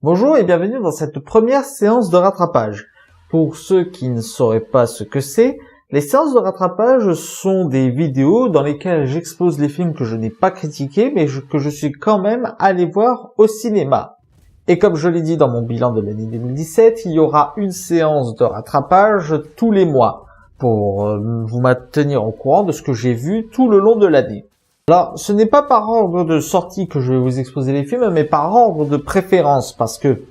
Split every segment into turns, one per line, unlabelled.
Bonjour et bienvenue dans cette première séance de rattrapage. Pour ceux qui ne sauraient pas ce que c'est, les séances de rattrapage sont des vidéos dans lesquelles j'expose les films que je n'ai pas critiqués mais que je suis quand même allé voir au cinéma. Et comme je l'ai dit dans mon bilan de l'année 2017, il y aura une séance de rattrapage tous les mois pour vous maintenir au courant de ce que j'ai vu tout le long de l'année. Alors, ce n'est pas par ordre de sortie que je vais vous exposer les films, mais par ordre de préférence, parce que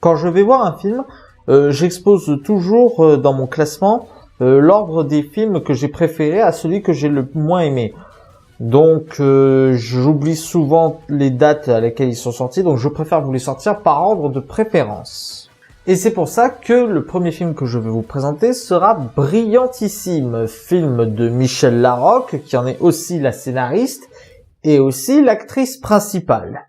quand je vais voir un film, j'expose toujours dans mon classement l'ordre des films que j'ai préférés à celui que j'ai le moins aimé. Donc, j'oublie souvent les dates à laquelle ils sont sortis, donc je préfère vous les sortir par ordre de préférence. Et c'est pour ça que le premier film que je vais vous présenter sera Brillantissime, film de Michèle Larocque, qui en est aussi la scénariste et aussi l'actrice principale.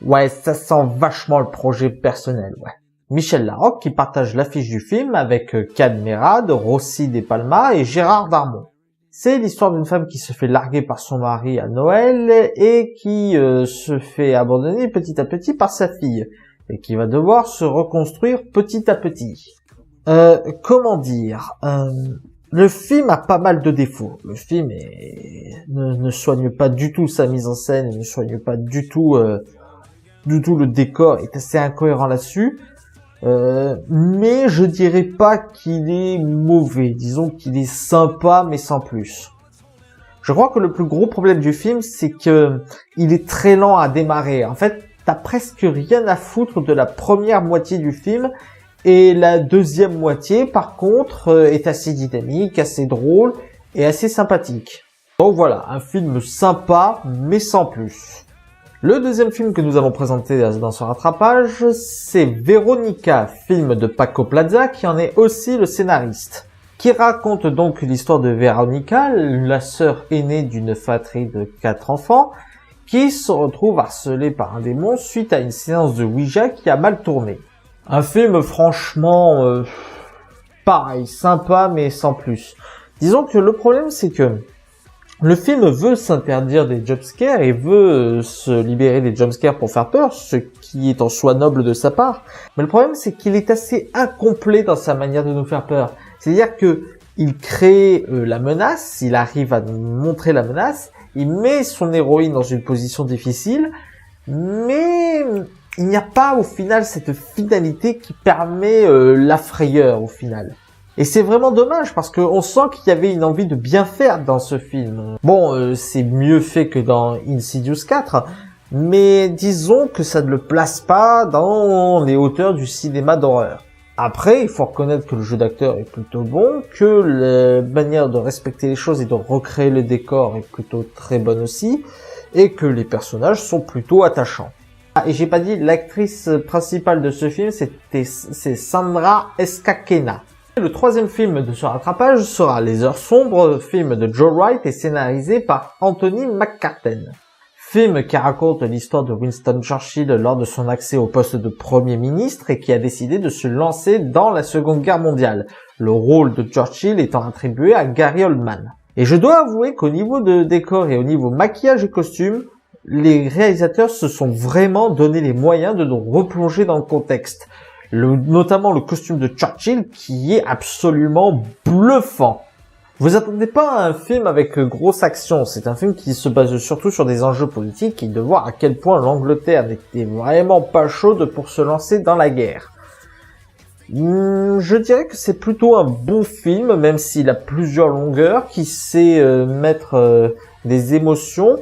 Ouais, ça sent vachement le projet personnel, ouais. Michèle Larocque qui partage l'affiche du film avec Kad Merad, Rossi De Palma et Gérard Darmon. C'est l'histoire d'une femme qui se fait larguer par son mari à Noël et qui se fait abandonner petit à petit par sa fille. Et qui va devoir se reconstruire petit à petit. Comment dire, le film a pas mal de défauts. Le film ne soigne pas du tout sa mise en scène, ne soigne pas du tout le décor, est assez incohérent là-dessus. Mais je dirais pas qu'il est mauvais, disons qu'il est sympa mais sans plus. Je crois que le plus gros problème du film, c'est que il est très lent à démarrer. En fait, t'as presque rien à foutre de la première moitié du film et la deuxième moitié, par contre, est assez dynamique, assez drôle et assez sympathique. Donc voilà, un film sympa mais sans plus. Le deuxième film que nous allons présenter dans ce rattrapage, c'est Véronica, film de Paco Plaza qui en est aussi le scénariste. Qui raconte donc l'histoire de Véronica, la sœur aînée d'une fratrie de 4 enfants, qui se retrouve harcelé par un démon suite à une séance de Ouija qui a mal tourné. Un film franchement, pareil, sympa mais sans plus. Disons que le problème c'est que le film veut s'interdire des jumpscares et veut se libérer des jumpscares pour faire peur, ce qui est en soi noble de sa part. Mais le problème c'est qu'il est assez incomplet dans sa manière de nous faire peur. C'est-à-dire que il crée la menace, il arrive à nous montrer la menace, il met son héroïne dans une position difficile, mais il n'y a pas au final cette finalité qui permet la frayeur au final. Et c'est vraiment dommage parce qu'on sent qu'il y avait une envie de bien faire dans ce film. Bon, c'est mieux fait que dans Insidious 4, mais disons que ça ne le place pas dans les hauteurs du cinéma d'horreur. Après, il faut reconnaître que le jeu d'acteur est plutôt bon, que la manière de respecter les choses et de recréer le décor est plutôt très bonne aussi, et que les personnages sont plutôt attachants. Ah, et j'ai pas dit, l'actrice principale de ce film, c'est Sandra Escacena. Le troisième film de ce rattrapage sera Les Heures Sombres, film de Joe Wright et scénarisé par Anthony McCarten. Film qui raconte l'histoire de Winston Churchill lors de son accès au poste de Premier ministre et qui a décidé de se lancer dans la Seconde Guerre mondiale, le rôle de Churchill étant attribué à Gary Oldman. Et je dois avouer qu'au niveau de décor et au niveau maquillage et costume, les réalisateurs se sont vraiment donné les moyens de nous replonger dans le contexte. Notamment le costume de Churchill qui est absolument bluffant. Vous attendez pas à un film avec grosse action, c'est un film qui se base surtout sur des enjeux politiques et de voir à quel point l'Angleterre n'était vraiment pas chaude pour se lancer dans la guerre. Je dirais que c'est plutôt un bon film, même s'il a plusieurs longueurs, qui sait mettre des émotions.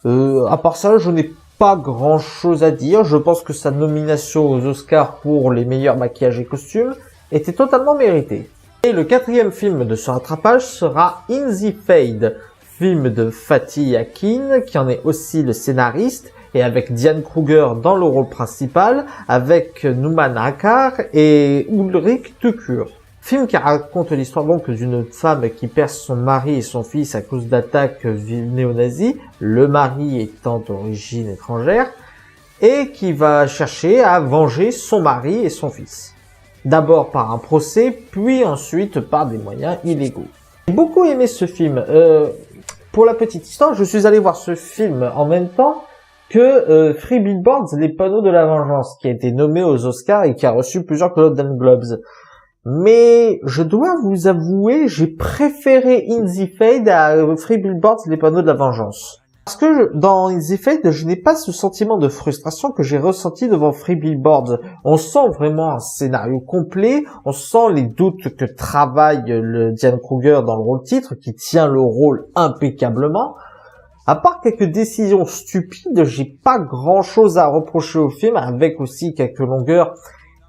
À part ça, je n'ai pas grand chose à dire, je pense que sa nomination aux Oscars pour les meilleurs maquillages et costumes était totalement méritée. Et le quatrième film de ce rattrapage sera In the Fade, film de Fatih Akin, qui en est aussi le scénariste, et avec Diane Kruger dans le rôle principal, avec Nouman Rakkar et Ulrich Tukur. Film qui raconte l'histoire donc d'une femme qui perd son mari et son fils à cause d'attaques néo-nazis, le mari étant d'origine étrangère, et qui va chercher à venger son mari et son fils. D'abord par un procès, puis ensuite par des moyens illégaux. J'ai beaucoup aimé ce film. Pour la petite histoire, je suis allé voir ce film en même temps que Three Billboards, les panneaux de la vengeance, qui a été nommé aux Oscars et qui a reçu plusieurs Golden Globes. Mais je dois vous avouer, j'ai préféré In the Fade à Three Billboards, les panneaux de la vengeance. Parce que dans In the Fade, je n'ai pas ce sentiment de frustration que j'ai ressenti devant Three Billboards. On sent vraiment un scénario complet, on sent les doutes que travaille le Diane Kruger dans le rôle titre, qui tient le rôle impeccablement. À part quelques décisions stupides, j'ai pas grand chose à reprocher au film, avec aussi quelques longueurs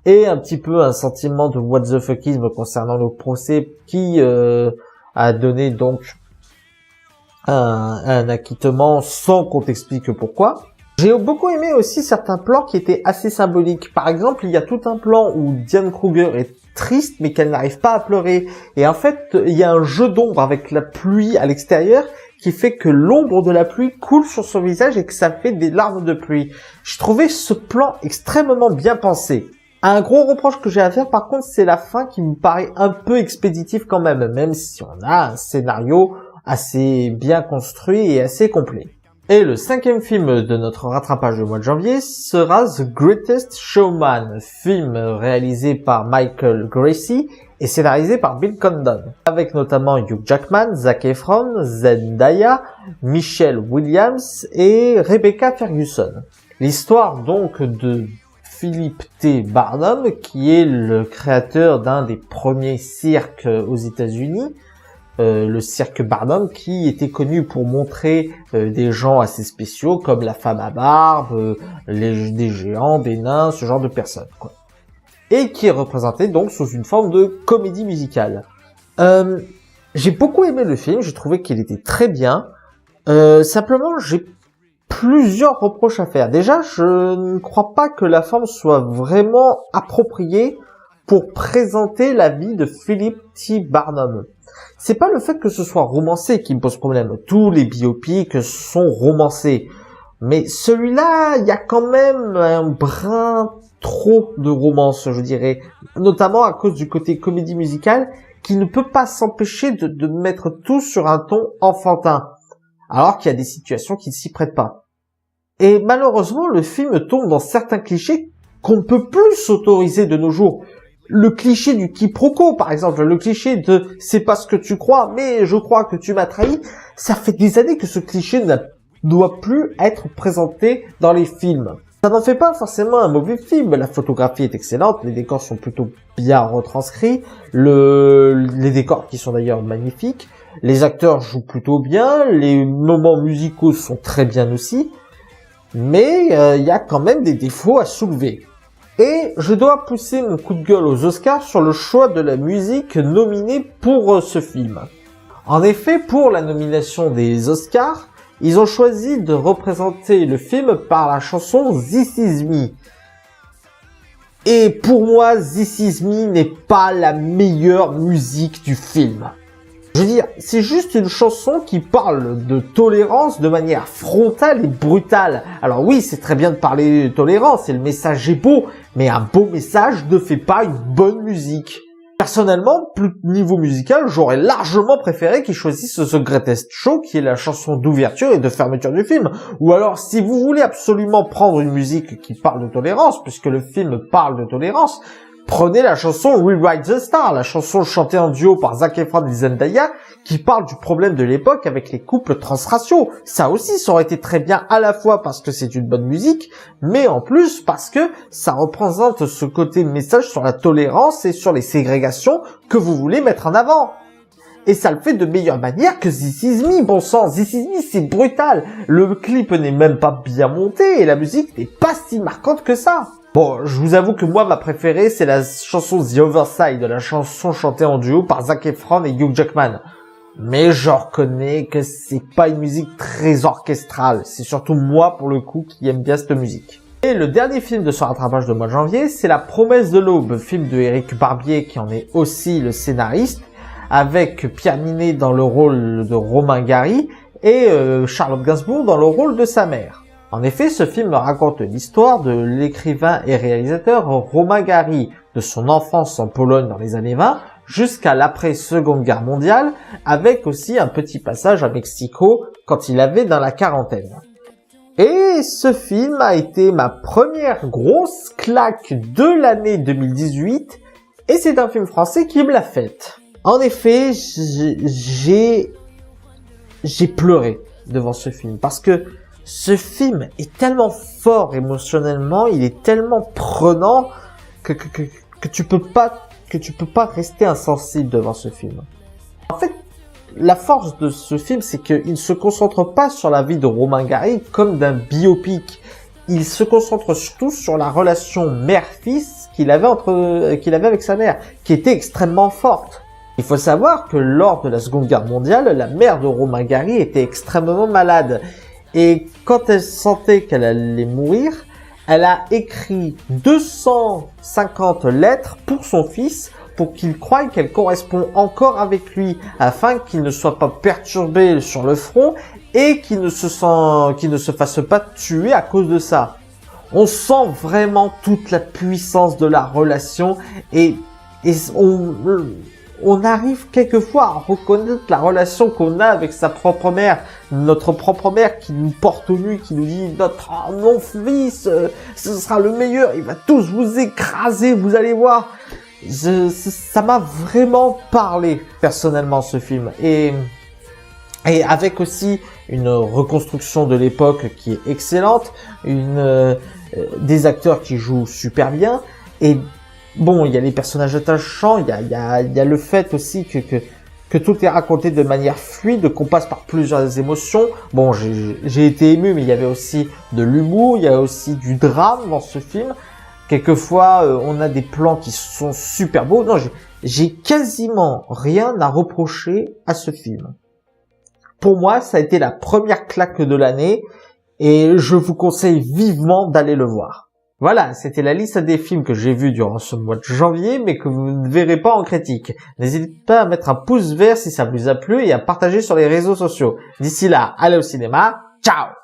et un petit peu un sentiment de what the fuckisme concernant le procès qui a donné donc un acquittement sans qu'on t'explique pourquoi. J'ai beaucoup aimé aussi certains plans qui étaient assez symboliques. Par exemple, il y a tout un plan où Diane Kruger est triste mais qu'elle n'arrive pas à pleurer. Et en fait, il y a un jeu d'ombre avec la pluie à l'extérieur qui fait que l'ombre de la pluie coule sur son visage et que ça fait des larmes de pluie. Je trouvais ce plan extrêmement bien pensé. Un gros reproche que j'ai à faire par contre, c'est la fin qui me paraît un peu expéditive quand même si on a un scénario assez bien construit et assez complet. Et le 5e film de notre rattrapage du mois de janvier sera The Greatest Showman, film réalisé par Michael Gracie et scénarisé par Bill Condon, avec notamment Hugh Jackman, Zac Efron, Zendaya, Michelle Williams et Rebecca Ferguson. L'histoire donc de Philip T. Barnum, qui est le créateur d'un des premiers cirques aux États-Unis, le cirque Barnum, qui était connu pour montrer des gens assez spéciaux comme la femme à barbe, des géants, des nains, ce genre de personnes, quoi. Et qui est représenté donc sous une forme de comédie musicale. J'ai beaucoup aimé le film, j'ai trouvé qu'il était très bien. Simplement, j'ai plusieurs reproches à faire. Déjà, je ne crois pas que la forme soit vraiment appropriée pour présenter la vie de Philip T. Barnum. C'est pas le fait que ce soit romancé qui me pose problème. Tous les biopics sont romancés. Mais celui-là, il y a quand même un brin trop de romance, je dirais. Notamment à cause du côté comédie musicale qui ne peut pas s'empêcher de mettre tout sur un ton enfantin. Alors qu'il y a des situations qui ne s'y prêtent pas. Et malheureusement, le film tombe dans certains clichés qu'on ne peut plus s'autoriser de nos jours. Le cliché du quiproquo, par exemple, le cliché de « c'est pas ce que tu crois, mais je crois que tu m'as trahi », ça fait des années que ce cliché ne doit plus être présenté dans les films. Ça n'en fait pas forcément un mauvais film, la photographie est excellente, les décors sont plutôt bien retranscrits, les décors qui sont d'ailleurs magnifiques, les acteurs jouent plutôt bien, les moments musicaux sont très bien aussi, mais il y a quand même des défauts à soulever. Et je dois pousser mon coup de gueule aux Oscars sur le choix de la musique nominée pour ce film. En effet, pour la nomination des Oscars, ils ont choisi de représenter le film par la chanson This Is Me. Et pour moi, This Is Me n'est pas la meilleure musique du film. Je veux dire, c'est juste une chanson qui parle de tolérance de manière frontale et brutale. Alors oui, c'est très bien de parler de tolérance et le message est beau, mais un beau message ne fait pas une bonne musique. Personnellement, niveau musical, j'aurais largement préféré qu'ils choisissent The Greatest Show, qui est la chanson d'ouverture et de fermeture du film. Ou alors, si vous voulez absolument prendre une musique qui parle de tolérance, puisque le film parle de tolérance, prenez la chanson Rewrite the Star, la chanson chantée en duo par Zac Efron et Zendaya, qui parle du problème de l'époque avec les couples transraciaux. Ça aussi, ça aurait été très bien à la fois parce que c'est une bonne musique, mais en plus parce que ça représente ce côté message sur la tolérance et sur les ségrégations que vous voulez mettre en avant. Et ça le fait de meilleure manière que This Is Me, bon sang. This Is Me, c'est brutal. Le clip n'est même pas bien monté et la musique n'est pas si marquante que ça. Bon, je vous avoue que moi, ma préférée, c'est la chanson The Other Side, la chanson chantée en duo par Zac Efron et Hugh Jackman. Mais je reconnais que c'est pas une musique très orchestrale. C'est surtout moi, pour le coup, qui aime bien cette musique. Et le dernier film de ce rattrapage de mois de janvier, c'est La Promesse de l'Aube, film de Éric Barbier, qui en est aussi le scénariste, avec Pierre Ninet dans le rôle de Romain Gary et Charlotte Gainsbourg dans le rôle de sa mère. En effet, ce film raconte l'histoire de l'écrivain et réalisateur Romain Gary, de son enfance en Pologne dans les années 20 jusqu'à l'après-Seconde Guerre mondiale, avec aussi un petit passage à Mexico quand il avait dans la quarantaine. Et ce film a été ma première grosse claque de l'année 2018 et c'est un film français qui me l'a faite. En effet, j'ai pleuré devant ce film parce que ce film est tellement fort émotionnellement, il est tellement prenant que tu peux pas rester insensible devant ce film. En fait, la force de ce film, c'est qu'il ne se concentre pas sur la vie de Romain Gary comme d'un biopic. Il se concentre surtout sur la relation mère-fils qu'il avait avec sa mère, qui était extrêmement forte. Il faut savoir que lors de la Seconde Guerre mondiale, la mère de Romain Gary était extrêmement malade. Et quand elle sentait qu'elle allait mourir, elle a écrit 250 lettres pour son fils pour qu'il croie qu'elle correspond encore avec lui, afin qu'il ne soit pas perturbé sur le front et qu'il ne se fasse pas tuer à cause de ça. On sent vraiment toute la puissance de la relation et on arrive quelquefois à reconnaître la relation qu'on a avec sa propre mère, notre propre mère qui nous porte au nu, qui nous dit mon fils, ce sera le meilleur, il va tous vous écraser, vous allez voir. Ça m'a vraiment parlé personnellement ce film et avec aussi une reconstruction de l'époque qui est excellente, des acteurs qui jouent super bien et bon, il y a les personnages attachants, il y a le fait aussi que tout est raconté de manière fluide, qu'on passe par plusieurs émotions. Bon, j'ai été ému, mais il y avait aussi de l'humour, il y a aussi du drame dans ce film. Quelquefois, on a des plans qui sont super beaux. Non, j'ai quasiment rien à reprocher à ce film. Pour moi, ça a été la première claque de l'année et je vous conseille vivement d'aller le voir. Voilà, c'était la liste des films que j'ai vus durant ce mois de janvier, mais que vous ne verrez pas en critique. N'hésitez pas à mettre un pouce vert si ça vous a plu et à partager sur les réseaux sociaux. D'ici là, allez au cinéma. Ciao!